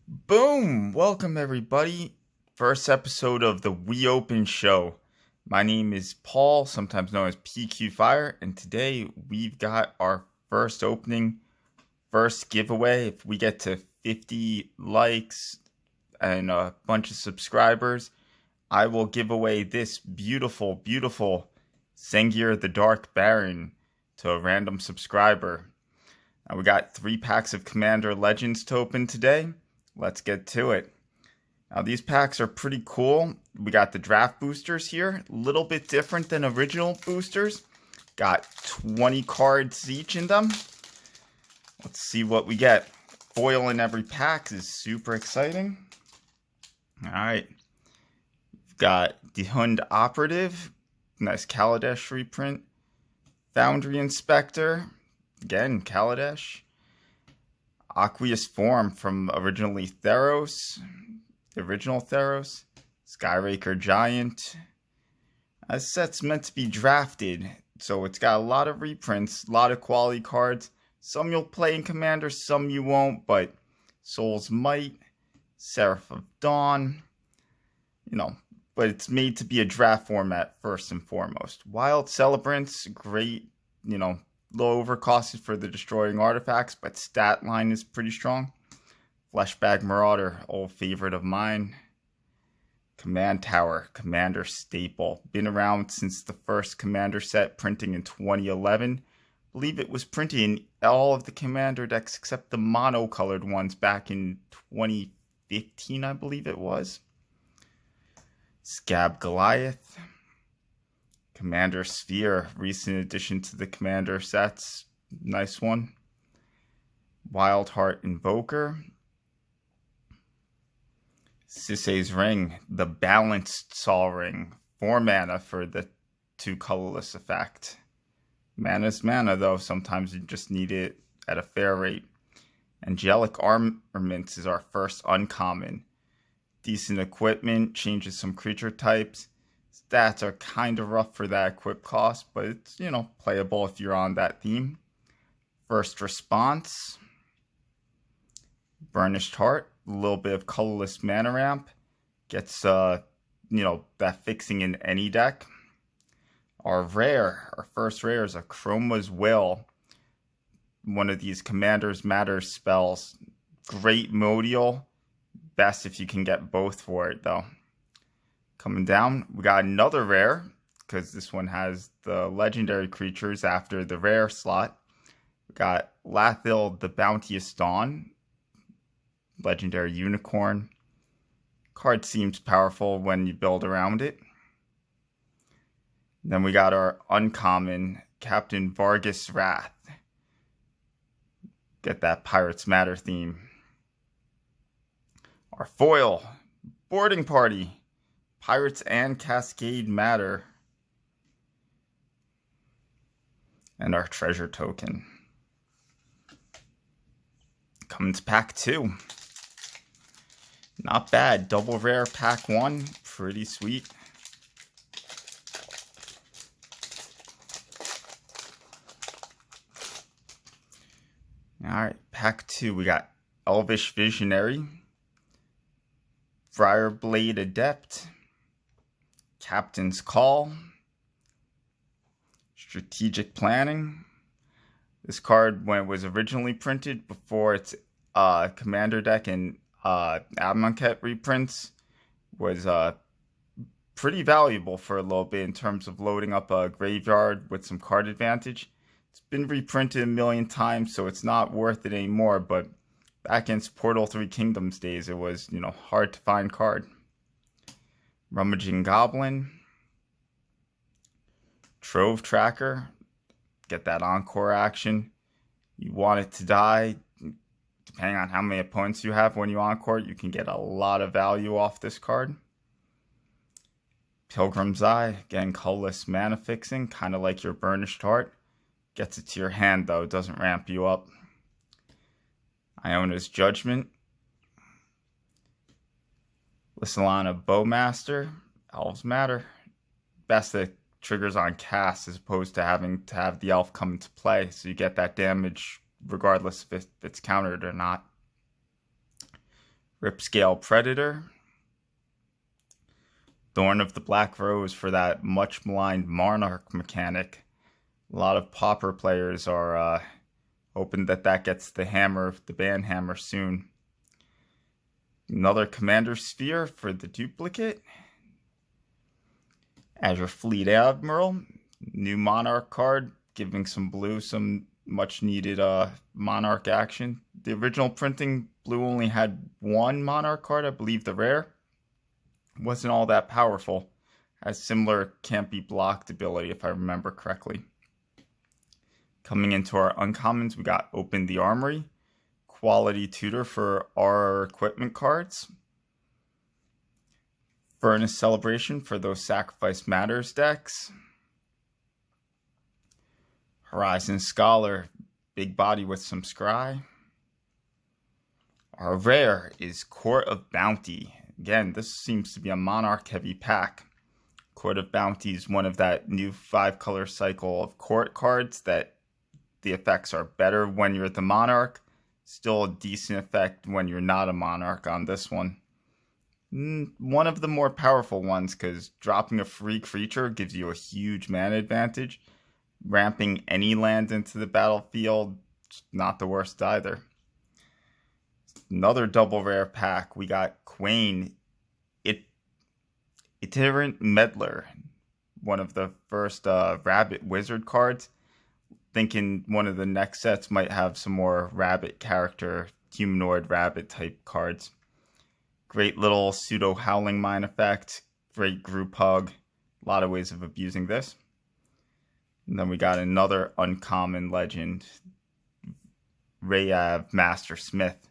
Boom! Welcome, everybody. First episode of the We Open Show. My name is Paul, sometimes known as PQ Fire, and today we've got our first opening, first giveaway. If we get to 50 likes and a bunch of subscribers, I will give away this beautiful, beautiful Sengir the Dark Baron to a random subscriber. We got 3 packs of Commander Legends to open today. Let's get to it. Now, these packs are pretty cool. We got the draft boosters here, a little bit different than original boosters. Got 20 cards each in them. Let's see what we get. Foil in every pack is super exciting. All right. We've got the Hund Operative, nice Kaladesh reprint. Foundry Inspector, again, Kaladesh. Aqueous Form from originally Theros, the original Theros. Skyraker Giant. This set's meant to be drafted, so it's got a lot of reprints, a lot of quality cards. Some you'll play in Commander, some you won't, but Soul's Might, Seraph of Dawn, but it's made to be a draft format first and foremost. Wild Celebrants, great, low overcosted for the destroying artifacts, but stat line is pretty strong. Fleshbag Marauder, old favorite of mine. Command Tower, Commander staple. Been around since the first Commander set, printing in 2011. Believe it was printed in all of the Commander decks except the mono-colored ones back in 2015, I believe it was. Scab Goliath. Commander Sphere, recent addition to the Commander sets. Nice one. Wildheart Invoker. Sisay's Ring, the Balanced Sol Ring. 4 mana for the 2 colorless effect. Mana's mana, though. Sometimes you just need it at a fair rate. Angelic Armaments is our first uncommon. Decent equipment, changes some creature types. Stats are kind of rough for that equip cost, but it's, playable if you're on that theme. First Response. Burnished Heart, a little bit of colorless mana ramp. Gets, that fixing in any deck. Our first rare is a Chroma's Will. One of these Commander's Matter spells. Great Modial. Best if you can get both for it, though. Coming down, we got another rare, because this one has the legendary creatures after the rare slot. We got Lathil the Bounteous Dawn, legendary unicorn. Card seems powerful when you build around it. Then we got our uncommon, Captain Vargas Wrath. Get that Pirates Matter theme. Our foil, Boarding Party. Pirates and Cascade Matter. And our treasure token. Coming to pack 2. Not bad. Double rare pack 1. Pretty sweet. Alright, pack 2. We got Elvish Visionary. Briarblade Adept. Captain's Call. Strategic Planning. This card, when it was originally printed before its Commander deck and Amonkhet reprints, was pretty valuable for a little bit in terms of loading up a graveyard with some card advantage. It's been reprinted a million times, so it's not worth it anymore, but back in Portal 3 Kingdoms days, it was, hard to find card. Rummaging Goblin. Trove Tracker. Get that Encore action. You want it to die. Depending on how many opponents you have when you Encore, you can get a lot of value off this card. Pilgrim's Eye. Again, colorless mana fixing. Kind of like your Burnished Heart. Gets it to your hand, though. It doesn't ramp you up. Iona's Judgment. Lysilana Bowmaster. Elves Matter. Best that triggers on cast as opposed to having to have the elf come into play, so you get that damage regardless if it's countered or not. Ripscale Predator. Thorn of the Black Rose for that much maligned Monarch mechanic. A lot of Pauper players are hoping that gets the hammer, the ban hammer soon. Another Commander Sphere for the duplicate. Azure Fleet Admiral. New Monarch card, giving some blue some much needed Monarch action. The original printing, blue only had one Monarch card, I believe the rare. Wasn't all that powerful. Has similar can't be blocked ability if I remember correctly. Coming into our uncommons, we got Open the Armory. Quality tutor for our equipment cards. Furnace Celebration for those Sacrifice Matters decks. Horizon Scholar, big body with some scry. Our rare is Court of Bounty. Again, this seems to be a Monarch heavy pack. Court of Bounty is one of that new 5-color cycle of court cards that the effects are better when you're the Monarch. Still a decent effect when you're not a Monarch on this one. One of the more powerful ones because dropping a free creature gives you a huge mana advantage. Ramping any land into the battlefield, not the worst either. Another double rare pack, we got Quain, Itinerant Meddler, one of the first Rabbit Wizard cards. Thinking one of the next sets might have some more rabbit character, humanoid rabbit type cards. Great little pseudo Howling Mine effect, great group hug, a lot of ways of abusing this. And then we got another uncommon legend, Rayav Master Smith,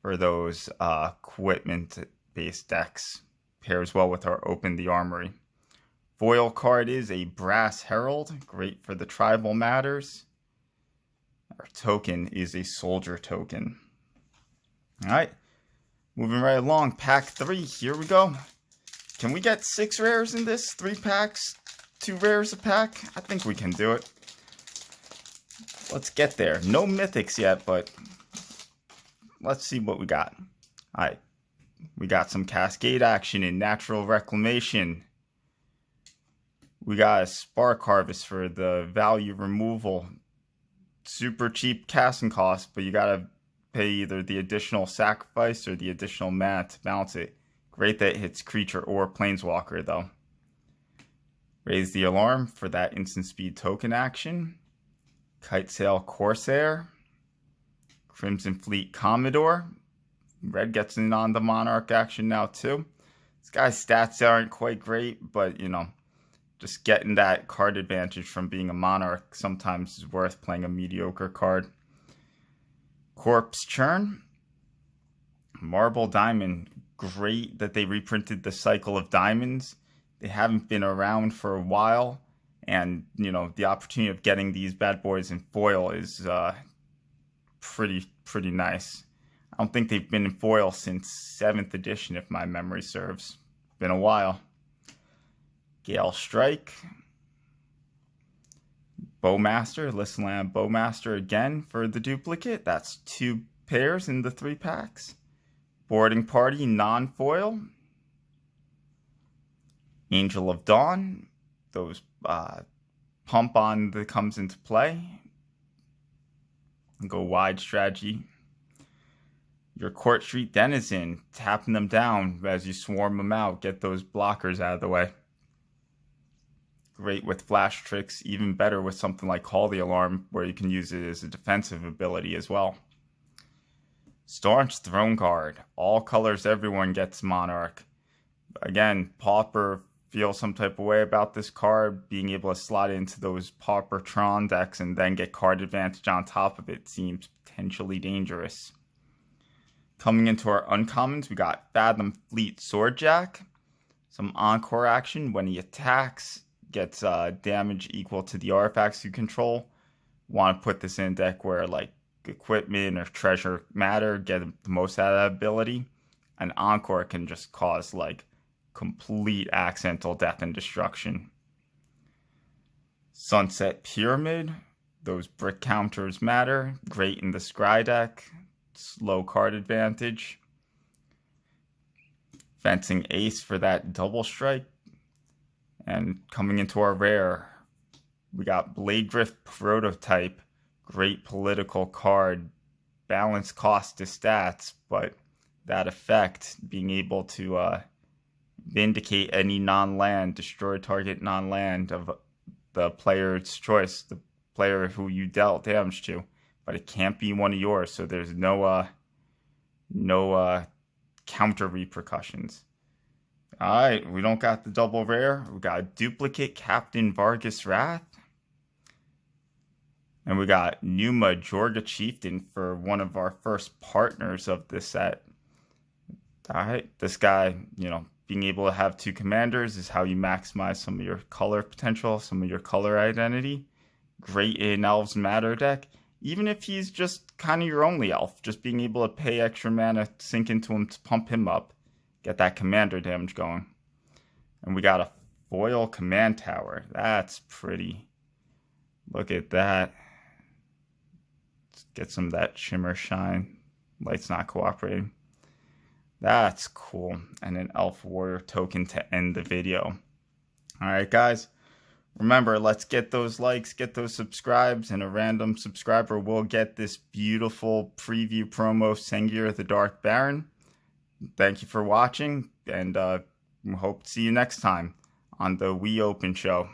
for those equipment-based decks. Pairs well with our Open the Armory. Foil card is a Brass Herald, great for the tribal matters. Our token is a Soldier token. Alright, moving right along, pack 3, here we go. Can we get 6 rares in this? 3 packs, 2 rares a pack? I think we can do it. Let's get there. No mythics yet, but let's see what we got. Alright, we got some Cascade action in Natural Reclamation. We got a Spark Harvest for the value removal. Super cheap casting cost, but you gotta pay either the additional sacrifice or the additional mana to balance it. Great that it hits creature or planeswalker though. Raise the Alarm for that instant speed token action. Kitesail Corsair. Crimson Fleet Commodore. Red gets in on the Monarch action now too. This guy's stats aren't quite great, but you know, just getting that card advantage from being a Monarch sometimes is worth playing a mediocre card. Corpse Churn. Marble Diamond. Great that they reprinted the cycle of diamonds. They haven't been around for a while. And, you know, the opportunity of getting these bad boys in foil is pretty nice. I don't think they've been in foil since 7th edition, if my memory serves. Been a while. Gale Strike. Bowmaster, Listenland Bowmaster again for the duplicate. That's 2 pairs in the 3 packs. Boarding Party, non-foil. Angel of Dawn. Those pump on that comes into play. Go wide strategy. Your Court Street Denizen, tapping them down as you swarm them out. Get those blockers out of the way. Great with flash tricks, even better with something like Call the Alarm, where you can use it as a defensive ability as well. Staunch Throne Guard, all colors, everyone gets Monarch. Again, Pauper feels some type of way about this card. Being able to slot into those Pauper Tron decks and then get card advantage on top of it seems potentially dangerous. Coming into our uncommons, we got Fathom Fleet Swordjack. Some encore action when he attacks. Gets damage equal to the artifacts you control. Want to put this in a deck where like equipment or treasure matter, get the most out of that ability. An encore can just cause like complete accidental death and destruction. Sunset Pyramid. Those brick counters matter. Great in the scry deck. Slow card advantage. Fencing Ace for that double strike. And coming into our rare, we got Bladegrift Prototype. Great political card. Balanced cost to stats, but that effect, being able to vindicate any non-land, destroy target non-land of the player's choice, the player who you dealt damage to, but it can't be one of yours, so there's no counter repercussions. Alright, we don't got the double rare. We got a duplicate Captain Vargas Wrath. And we got Numa Jorga Chieftain for one of our first partners of this set. Alright, this guy, being able to have two commanders is how you maximize some of your color potential, some of your color identity. Great in Elves Matter deck. Even if he's just kind of your only elf, just being able to pay extra mana, sink into him to pump him up, get that commander damage going. And we got a foil command tower. That's pretty. Look at that. Let's get some of that shimmer shine. Light's not cooperating. That's cool. And an elf warrior token to end the video. Alright guys. Remember, let's get those likes, get those subscribes, and a random subscriber will get this beautiful preview promo, Sengir the Dark Baron. Thank you for watching, and hope to see you next time on the We Open Show.